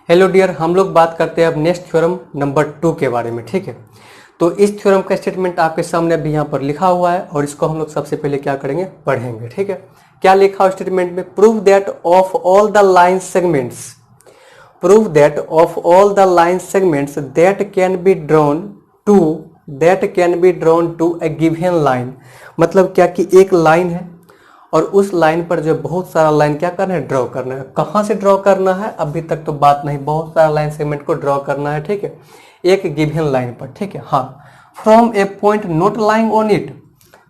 Hello dear, हम लोग बात करते हैं अब नेक्स्ट थ्योरम नंबर 2 के बारे में। ठीक है, तो इस थ्योरम का स्टेटमेंट आपके सामने अभी यहाँ पर लिखा हुआ है और इसको हम लोग सबसे पहले क्या करेंगे, पढ़ेंगे। ठीक है, क्या लिखा हुआ स्टेटमेंट में? Prove that of all the line segments, prove that of all the line segments that can be drawn to a given line. मतलब क्या कि एक लाइन है और उस लाइन पर जो बहुत सारा लाइन क्या करना है, ड्रॉ करना है। कहाँ से ड्रॉ करना है अभी तक तो बात नहीं, बहुत सारा लाइन सेगमेंट को ड्रॉ करना है। ठीक है, एक गिवन लाइन पर। ठीक है, हाँ, from A point not lying on it,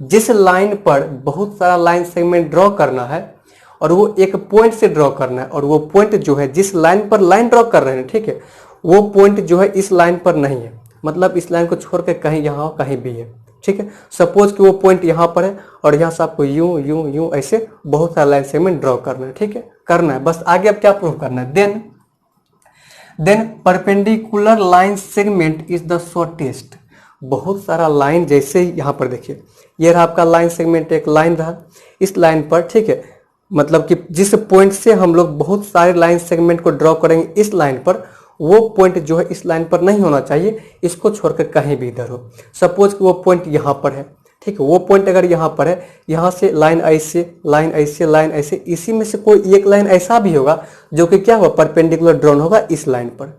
जिस लाइन पर बहुत सारा लाइन सेगमेंट ड्रॉ करना है और वो एक पॉइंट से ड्रॉ करना है, और वो पॉइंट जो है जिस लाइन पर लाइन ड्रॉ कर रहे हैं, ठीक है, वो पॉइंट जो है इस लाइन पर नहीं है, मतलब इस लाइन को छोड़ के कहीं यहाँ कहीं भी है। ठीक है, सपोज कि वो पॉइंट यहाँ पर है और यहाँ से आपको यूं यूं यूं ऐसे बहुत सारा लाइन सेगमेंट ड्रॉ करना है। ठीक है, करना है बस। आगे अब क्या प्रूव करना है? Then perpendicular line segment is the shortest. बहुत सारा लाइन, जैसे यहाँ पर देखिए, ये रहा आपका लाइन सेगमेंट, एक लाइन रहा इस लाइन पर। ठीक है, मतलब कि जिस पॉइंट से हम लोग बहुत सारे लाइन सेगमेंट को ड्रॉ करेंगे इस लाइन पर, वो पॉइंट जो है इस लाइन पर नहीं होना चाहिए, इसको छोड़कर कहीं भी इधर हो। सपोज कि वो पॉइंट यहाँ पर है, ठीक है, वो पॉइंट अगर यहाँ पर है, यहाँ से लाइन ऐसे लाइन ऐसे लाइन ऐसे, इसी में से कोई एक लाइन ऐसा भी होगा जो कि क्या हुआ, परपेंडिकुलर ड्रॉन होगा इस लाइन पर।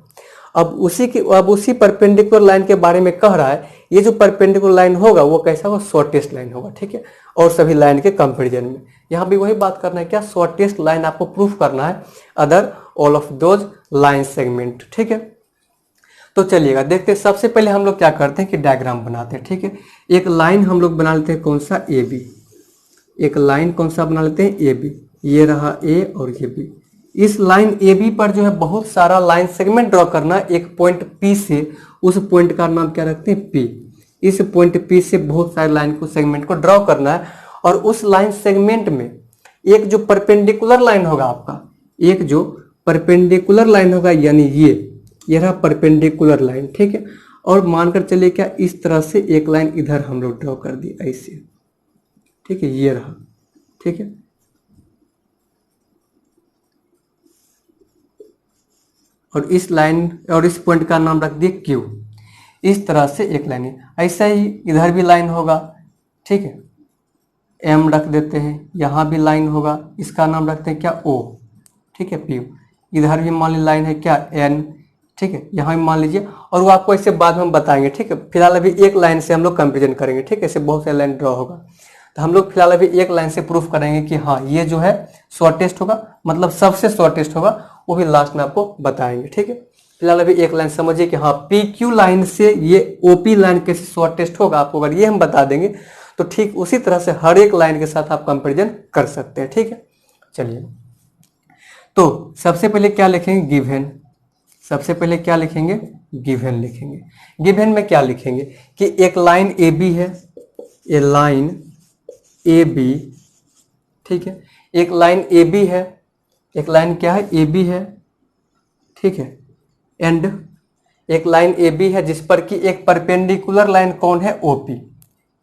अब उसी परपेंडिकुलर लाइन के बारे में कह रहा है, ये जो परपेंडिकुलर लाइन होगा वो कैसा होगा, शॉर्टेस्ट लाइन होगा। ठीक है, और सभी लाइन के कंपैरिजन में यहाँ भी वही बात करना है, क्या शॉर्टेस्ट लाइन आपको प्रूफ करना है other all of those line segment. ठीक है, तो चलिएगा देखते हैं। सबसे पहले हम लोग क्या करते हैं कि डायग्राम बनाते हैं। ठीक है, एक लाइन हम लोग बना लेते हैं, कौन सा, ए बी। एक लाइन कौन सा बना लेते हैं, ए बी। ये रहा ए और ये बी। इस लाइन ए बी पर जो है बहुत सारा लाइन सेगमेंट ड्रॉ करना है एक पॉइंट पी से। उस पॉइंट का नाम क्या रखते हैं, पी। इस पॉइंट पी से बहुत सारे लाइन को सेगमेंट को ड्रॉ करना है, और उस लाइन सेगमेंट में एक जो परपेंडिकुलर लाइन होगा आपका, एक जो परपेंडिकुलर लाइन होगा, यानी ये रहा परपेंडिकुलर लाइन। ठीक है, और मानकर चलिए क्या इस तरह से एक लाइन इधर हम लोग ड्रॉ कर दी ऐसे। ठीक है, ये रहा। ठीक है, और इस लाइन और इस पॉइंट का नाम रख दिए क्यू। इस तरह से एक लाइन है। ऐसा ही इधर भी लाइन होगा। ठीक है, एम रख देते हैं, यहाँ भी लाइन होगा, इसका नाम रखते हैं क्या, ओ। ठीक है, पी। इधर भी मान लीजिए लाइन है क्या, एन। ठीक है, यहाँ भी मान लीजिए, और वो आपको ऐसे बाद में हम बताएंगे। ठीक है, फिलहाल अभी एक लाइन से हम लोग कंपेरिजन करेंगे। ठीक है, ऐसे बहुत सारे लाइन ड्रॉ होगा, तो हम लोग फिलहाल अभी एक लाइन से प्रूफ करेंगे कि हाँ ये जो है शॉर्टेस्ट होगा, मतलब सबसे शॉर्टेस्ट होगा, वो भी लास्ट में आपको बताएंगे। ठीक है, फिलहाल अभी एक लाइन समझिए कि हाँ पी क्यू लाइन से ये ओपी लाइन कैसे शॉर्टेस्ट होगा, आपको अगर ये हम बता देंगे तो ठीक उसी तरह से हर एक लाइन के साथ आप कंपेरिजन कर सकते हैं। ठीक है, चलिए, तो सबसे पहले क्या लिखेंगे, गिवन। सबसे पहले क्या लिखेंगे, गिवन लिखेंगे। गिवन में क्या लिखेंगे कि एक लाइन ए बी है, ए लाइन ए बी। ठीक है, एक लाइन ए बी है, एक लाइन क्या है, ए बी है। ठीक है, एंड एक लाइन ए बी है जिस पर कि एक परपेंडिकुलर लाइन कौन है, ओपी।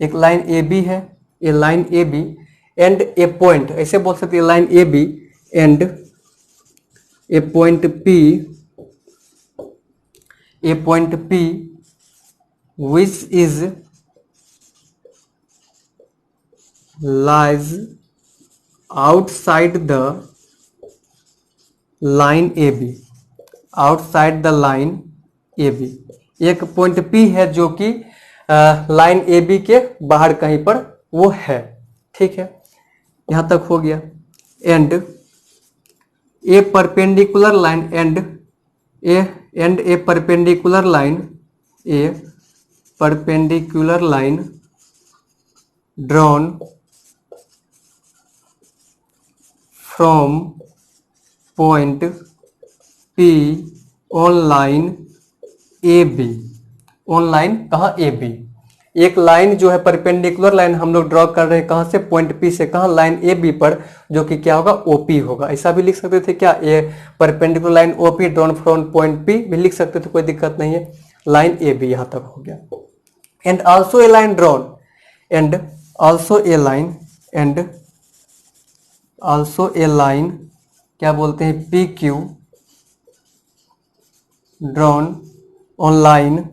एक लाइन ए बी है, a line A B and a point, ऐसे बोल सकते हैं, line A B and a point P, a point P which is lies outside the line A B, outside the line A B. एक point P है जो कि line A B के बाहर कहीं पर वो है। ठीक है, यहां तक हो गया। And a perpendicular line and a perpendicular line, a perpendicular line drawn from point P on line A B. On line कहाँ, ए बी। एक लाइन जो है परपेंडिकुलर लाइन हम लोग ड्रॉ कर रहे हैं, कहाँ से, पॉइंट पी से, कहाँ, लाइन ए बी पर, जो कि क्या होगा, ओपी होगा। ऐसा भी लिख सकते थे क्या, a perpendicular line OP drawn from point P भी लिख सकते थे, कोई दिक्कत नहीं है। लाइन ए बी यहाँ तक हो गया। And also a line drawn, and also a line, and also a line क्या बोलते हैं, P Q drawn on line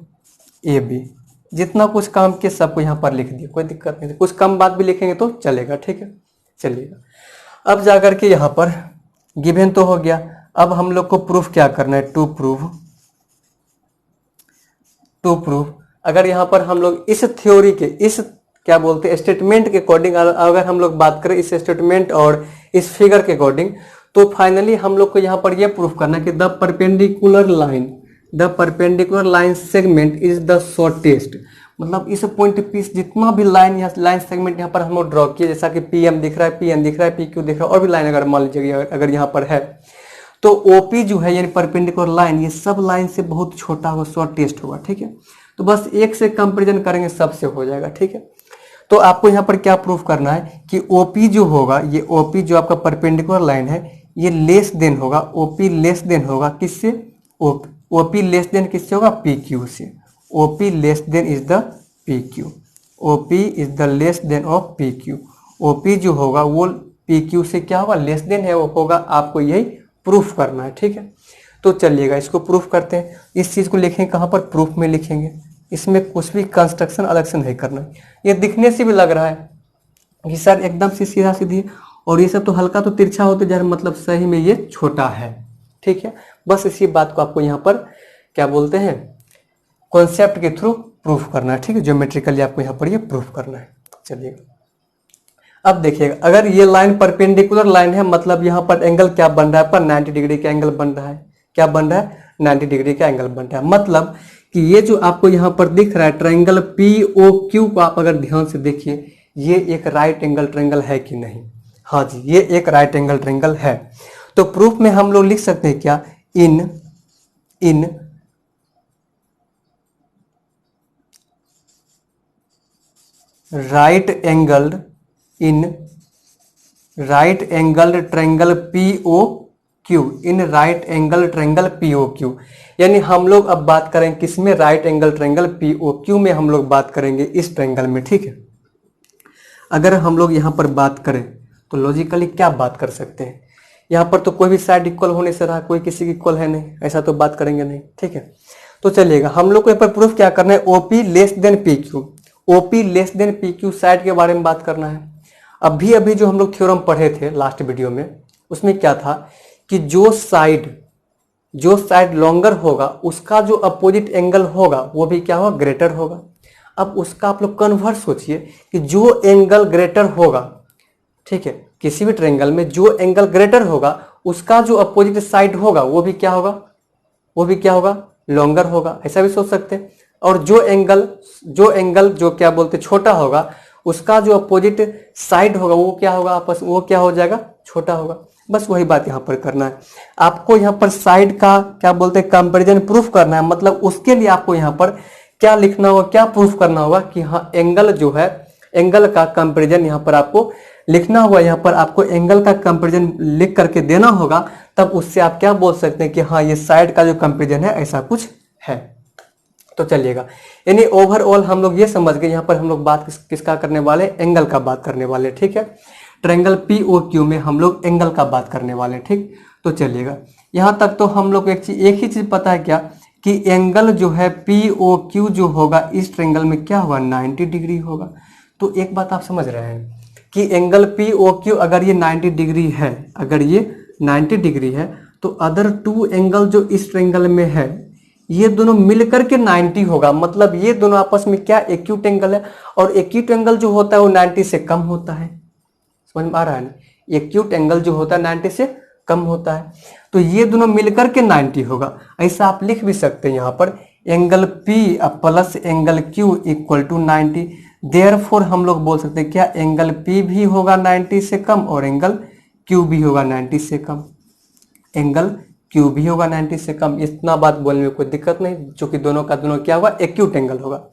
A B. जितना कुछ काम किया सबको यहाँ पर लिख दिया, कोई दिक्कत नहीं। कुछ कम बात भी लिखेंगे तो चलेगा, ठीक है। चलिएगा अब जाकर के यहाँ पर गिवन तो हो गया। अब हम लोग को प्रूफ क्या करना है, टू प्रूफ अगर यहाँ पर हम लोग इस थ्योरी के, इस क्या बोलते हैं स्टेटमेंट के अकॉर्डिंग अगर हम लोग बात करें इस स्टेटमेंट और इस फिगर के अकॉर्डिंग, तो फाइनली हम लोग को यहाँ पर यह प्रूफ करना है कि the perpendicular line segment is the shortest. मतलब इस पॉइंट पी जितना भी लाइन सेगमेंट यहाँ पर हम लोग ड्रॉ किए, जैसा कि पी एम दिख रहा है, पी एन दिख रहा है, पी क्यू दिख रहा है, और भी लाइन अगर मान लीजिए अगर यहाँ पर है, तो ओपी जो है यानी परपेंडिकुलर लाइन, ये सब लाइन से बहुत छोटा होगा, शॉर्टेस्ट होगा, ठीक है। तो बस एक से कंपेरिजन करेंगे सबसे हो जाएगा, ठीक है। तो आपको यहाँ पर क्या प्रूफ करना है कि ओपी जो होगा, ये ओपी जो आपका परपेंडिकुलर लाइन है, ये लेस देन होगा, ओपी लेस देन होगा किससे, ओपी लेस देन किससे होगा, पी क्यू से। OP less than is the P Q, OP is the less than of P Q. OP जो होगा वो पी क्यू से क्या होगा, लेस देन है वो होगा, आपको यही प्रूफ करना है, ठीक है। तो चलिएगा इसको प्रूफ करते हैं। इस चीज को लिखेंगे कहाँ पर, प्रूफ में लिखेंगे। इसमें कुछ भी कंस्ट्रक्शन अलग से नहीं करना है। ये दिखने से भी लग रहा है कि सर एकदम से सीधा सीधी, और ये सब तो हल्का तो तिरछा होते जा रहा है, मतलब सही में ये छोटा है, ठीक है। बस इसी बात को आपको यहाँ पर क्या बोलते हैं, कॉन्सेप्ट के थ्रू प्रूफ करना है, ठीक है। ज्योमेट्रिकली आपको यहाँ पर ये प्रूफ करना है। चलिएगा अब देखिएगा, अगर ये लाइन परपेंडिकुलर लाइन है, मतलब यहाँ पर एंगल क्या बन रहा है, पर 90 डिग्री का एंगल बन रहा है। क्या बन रहा है, 90 डिग्री का एंगल बन रहा है। मतलब कि ये जो आपको यहाँ पर दिख रहा है ट्रायंगल पी ओ क्यू को आप अगर ध्यान से देखिए, ये एक राइट एंगल ट्रायंगल है कि नहीं, हाँ जी, ये एक राइट एंगल ट्रायंगल है। तो प्रूफ में हम लोग लिख सकते हैं क्या, in right angle triangle PO Q, in right angle triangle PO Q. यानी हम लोग अब बात करें किसमें, right angle triangle PO Q में हम लोग बात करेंगे, इस ट्रायंगल में, ठीक है। अगर हम लोग यहाँ पर बात करें तो लॉजिकली क्या बात कर सकते हैं, यहाँ पर तो कोई भी साइड इक्वल होने से रहा, कोई किसी की इक्वल है नहीं, ऐसा तो बात करेंगे नहीं, ठीक है। तो चलिएगा हम लोग को यहाँ पर प्रूफ क्या करना है, OP less than P Q. OP less than P Q side के बारे में बात करना है। अभी जो हम लोग थ्योरम पढ़े थे लास्ट वीडियो में, उसमें क्या था कि जो साइड लॉन्गर होगा उसका जो अपोजिट एंगल होगा वो भी क्या होगा, ग्रेटर होगा। अब उसका आप लोग कन्वर्ट सोचिए कि जो एंगल ग्रेटर होगा, ठीक है, किसी भी ट्रायंगल में जो एंगल ग्रेटर होगा उसका जो अपोजिट साइड होगा वो भी क्या होगा, लॉन्गर होगा, ऐसा भी सोच सकते हैं। और जो एंगल जो क्या बोलते छोटा होगा उसका जो अपोजिट साइड होगा वो क्या होगा, वो क्या हो जाएगा, छोटा होगा। बस वही बात यहाँ पर करना है आपको। यहाँ पर साइड का क्या बोलते हैं कंपैरिजन प्रूफ करना है, मतलब उसके लिए आपको यहाँ पर क्या लिखना होगा, क्या प्रूफ करना होगा कि हाँ एंगल जो है, एंगल का कंपैरिजन यहाँ पर आपको लिखना होगा। यहाँ पर आपको एंगल का कंपैरिजन लिख करके देना होगा, तब उससे आप क्या बोल सकते हैं कि हाँ ये साइड का जो कंपैरिजन है ऐसा कुछ है। तो चलिएगा, यानी ओवरऑल हम लोग ये समझ गए, यहाँ पर हम लोग बात किसका करने वाले, एंगल का बात करने वाले, ठीक है। ट्रायंगल पी ओ क्यू में हम लोग एंगल का बात करने वाले, ठीक। तो चलिएगा यहाँ तक तो हम लोग एक ही चीज पता है क्या, कि एंगल जो है पी ओ क्यू जो होगा इस ट्रायंगल में क्या होगा, 90 डिग्री होगा। तो एक बात आप समझ रहे हैं कि एंगल पी ओ क्यू अगर ये 90 डिग्री है, अगर ये 90 डिग्री है, तो अदर टू एंगल जो इस ट्रायंगल में है ये दोनों मिलकर के 90 होगा। मतलब ये दोनों आपस में क्या एक्यूट एंगल है, और एक्यूट एंगल जो होता है वो 90 से कम होता है। समझ में आ रहा है ना, एक्यूट एंगल जो होता है 90 से कम होता है। तो ये दोनों मिलकर के 90 होगा। ऐसा आप लिख भी सकते हैं यहाँ पर, angle P plus angle Q equal to 90। Therefore हम लोग बोल सकते हैं क्या, एंगल P भी होगा 90 से कम और एंगल Q भी होगा 90 से कम, एंगल Q भी होगा 90 से कम। इतना बात बोलने में कोई दिक्कत नहीं, जो कि दोनों का दोनों क्या होगा, एक्यूट एंगल होगा।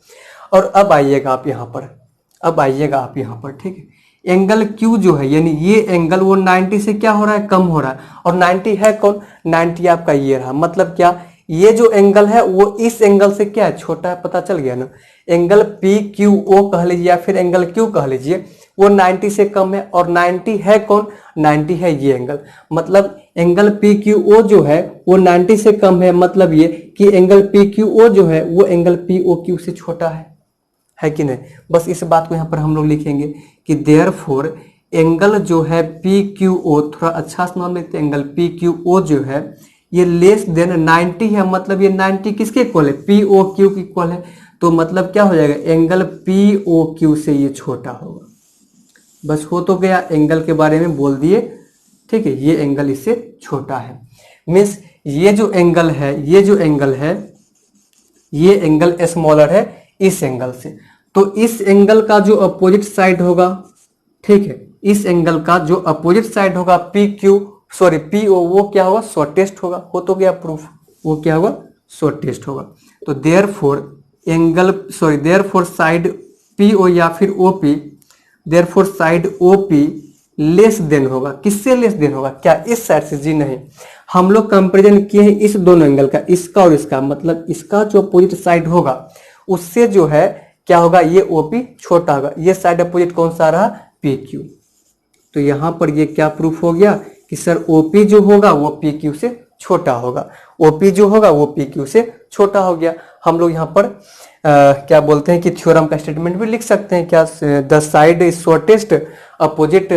और अब आइएगा आप यहाँ पर, ठीक है। एंगल Q जो है यानी ये एंगल वो 90 से क्या हो रहा है, कम हो रहा है। और 90 है कौन, 90 आपका ये रहा। मतलब क्या, ये जो एंगल है वो इस एंगल से क्या है, छोटा है। पता चल गया ना, एंगल PQO कह लीजिए या फिर एंगल Q कह लीजिए, वो 90 से कम है। और 90 है कौन, 90 है ये एंगल। मतलब एंगल पी क्यू ओ जो है वो 90 से कम है, मतलब ये कि एंगल पी क्यू ओ जो है वो एंगल पी ओ क्यू से छोटा है कि नहीं। बस इस बात को यहाँ पर हम लोग लिखेंगे कि देयरफॉर एंगल जो है पी क्यू ओ, थोड़ा अच्छा से नाम लेते हैं, एंगल पी क्यू ओ जो है ये लेस देन 90 है, मतलब ये 90 किसके इक्वल है, पी ओ क्यू के इक्वल है। तो मतलब क्या हो जाएगा, एंगल पी ओ क्यू से ये छोटा होगा। बस हो तो गया, एंगल के बारे में बोल दिए, ठीक है। ये एंगल इससे छोटा है, मीन्स ये जो एंगल है, ये जो एंगल है, ये एंगल स्मॉलर है इस एंगल से। तो इस एंगल का जो अपोजिट साइड होगा, ठीक है, इस एंगल का जो अपोजिट साइड होगा P Q sorry P O, वो क्या होगा, शॉर्टेस्ट होगा। हो तो गया प्रूफ, वो क्या होगा, शॉर्टेस्ट होगा। तो therefore angle sorry therefore side P O या फिर O P, therefore side O P less than होगा, किससे लेस देन होगा, क्या इस साइड से, जी नहीं, हम लोग कंपेरिजन किए हैं इस दोनों एंगल का, इसका और इसका, मतलब इसका जो अपोजिट साइड होगा उससे जो है क्या होगा, ये ओपी छोटा होगा। ये साइड अपोजिट कौन सा रहा, पी क्यू। तो यहां पर ये क्या प्रूफ हो गया कि सर ओपी जो होगा वो पी क्यू से छोटा होगा, ओपी जो होगा वो पी क्यू से छोटा हो गया। हम लोग यहाँ पर क्या बोलते हैं कि थ्योरम का स्टेटमेंट भी लिख सकते हैं, क्या, the side is shortest opposite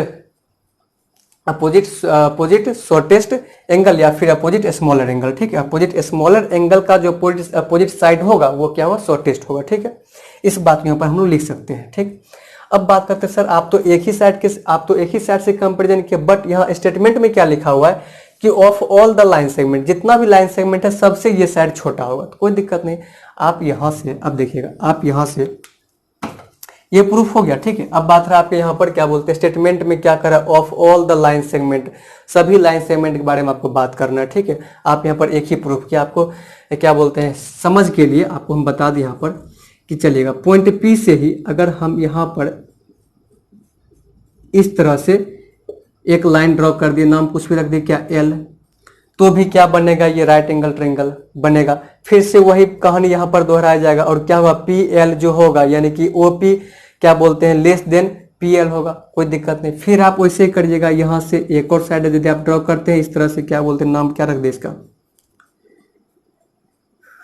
opposite shortest angle या फिर अपोजिट स्मॉलर एंगल, ठीक है। अपोजिट स्मॉलर एंगल का जो अपोजिट साइड होगा वो क्या होगा, शॉर्टेस्ट होगा, ठीक है। इस बात के ऊपर हम लोग लिख सकते हैं, ठीक। अब बात करते हैं, सर आप तो एक ही साइड से कंपैरिजन किया, बट यहाँ स्टेटमेंट में क्या लिखा हुआ है कि of all the line segment, जितना भी लाइन सेगमेंट है सबसे ये साइड छोटा होगा। तो कोई दिक्कत नहीं, आप यहाँ से, अब देखिएगा, आप यहाँ से ये प्रूफ हो गया, ठीक है। अब बात है आपके यहाँ पर क्या बोलते हैं, स्टेटमेंट में क्या करा, of all the line segment, सभी लाइन सेगमेंट के बारे में आपको बात करना है, ठीक है। आप यहाँ पर एक ही प्रूफ किया, आपको क्या बोलते हैं, समझ के लिए आपको हम बता दें यहाँ पर कि चलिएगा, पॉइंट पी से ही अगर हम यहाँ पर इस तरह से एक लाइन ड्रॉ कर दिए, नाम कुछ भी रख दिए, क्या, एल, तो भी क्या बनेगा, ये राइट एंगल ट्रायंगल बनेगा। फिर से वही कहानी यहाँ पर दोहराया जाएगा और क्या होगा, पी एल जो होगा यानी कि ओ पी क्या बोलते हैं, लेस देन पी एल होगा, कोई दिक्कत नहीं। फिर आप वैसे ही करिएगा, यहाँ से एक और साइड यदि आप ड्रॉ करते हैं इस तरह से, क्या बोलते हैं, नाम क्या रख दे इसका,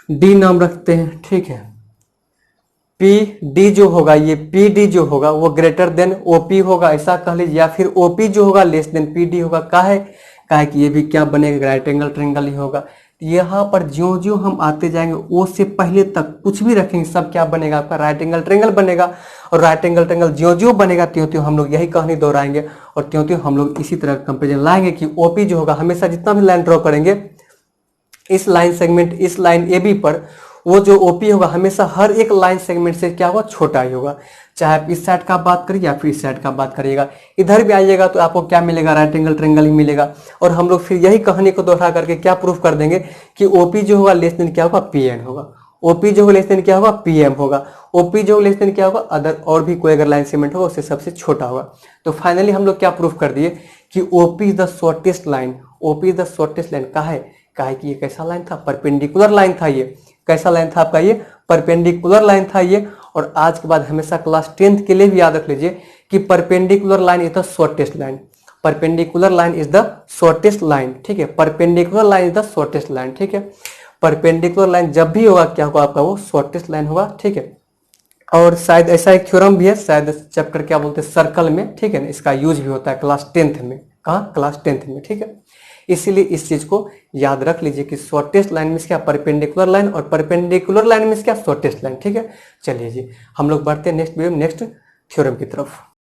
डी नाम रखते हैं, ठीक है। पी डी जो होगा, ये पी डी जो होगा वो ग्रेटर देन ओ पी होगा, ऐसा कह लीजिए, या फिर ओ पी जो होगा लेस देन पी डी होगा। काहे कि ये भी क्या बनेगा, राइट एंगल ट्रायंगल ही होगा। यहाँ पर ज्यों ज्यों हम आते जाएंगे ओ से पहले तक कुछ भी रखेंगे सब क्या बनेगा, आपका राइट एंगल ट्रायंगल बनेगा। और राइट एंगल ट्रायंगल ज्यों ज्यों बनेगा त्यों त्यों हम लोग यही कहानी दोहराएंगे और त्यों त्यों हम लोग इसी तरह कंपेरिजन लाएंगे कि ओपी जो होगा, हमेशा जितना भी लाइन ड्रॉ करेंगे इस लाइन सेगमेंट, इस लाइन ए बी पर, वो जो ओपी होगा हमेशा हर एक लाइन सेगमेंट से क्या होगा, छोटा ही होगा। चाहे आप इस साइड का बात करिए या फिर इस साइड का बात करिएगा, इधर भी आइएगा तो आपको क्या मिलेगा, राइट एंगल ट्रायंगल ही मिलेगा। और हम लोग फिर यही कहानी को दोहरा करके क्या प्रूफ कर देंगे कि ओपी जो होगा लेस देन क्या होगा, पीएन होगा, ओपी जो होगा लेस देन क्या होगा, पीएम होगा, ओपी जो लेस देन क्या होगा, अदर और भी कोई अगर लाइन सेगमेंट होगा उससे सबसे छोटा होगा। तो फाइनली हम लोग क्या प्रूफ कर दिए कि OP is the shortest line, OP is the shortest line. काहे कि ये कैसा लाइन था, परपेंडिकुलर लाइन था। ये कैसा लाइन था आपका, ये परपेंडिकुलर लाइन था ये। और आज के बाद हमेशा क्लास 10th के लिए भी याद रख लीजिए कि perpendicular line is the shortest line, perpendicular line is the shortest line, ठीक है। Perpendicular line is the shortest line, ठीक है। परपेंडिकुलर लाइन जब भी होगा क्या होगा आपका, वो शॉर्टेस्ट लाइन होगा, ठीक है। और शायद ऐसा एक थ्योरम भी है, शायद चैप्टर क्या बोलते हैं, सर्कल में, ठीक है ना, इसका यूज भी होता है क्लास 10th में। कहाँ, क्लास 10th में, ठीक है। इसीलिए इस चीज को याद रख लीजिए कि शॉर्टेस्ट लाइन में क्या, परपेंडिकुलर लाइन, और परपेंडिकुलर लाइन में क्या, शॉर्टेस्ट लाइन, ठीक है। चलिए जी, हम लोग बढ़ते हैं नेक्स्ट वीडियो में नेक्स्ट थ्योरम की तरफ।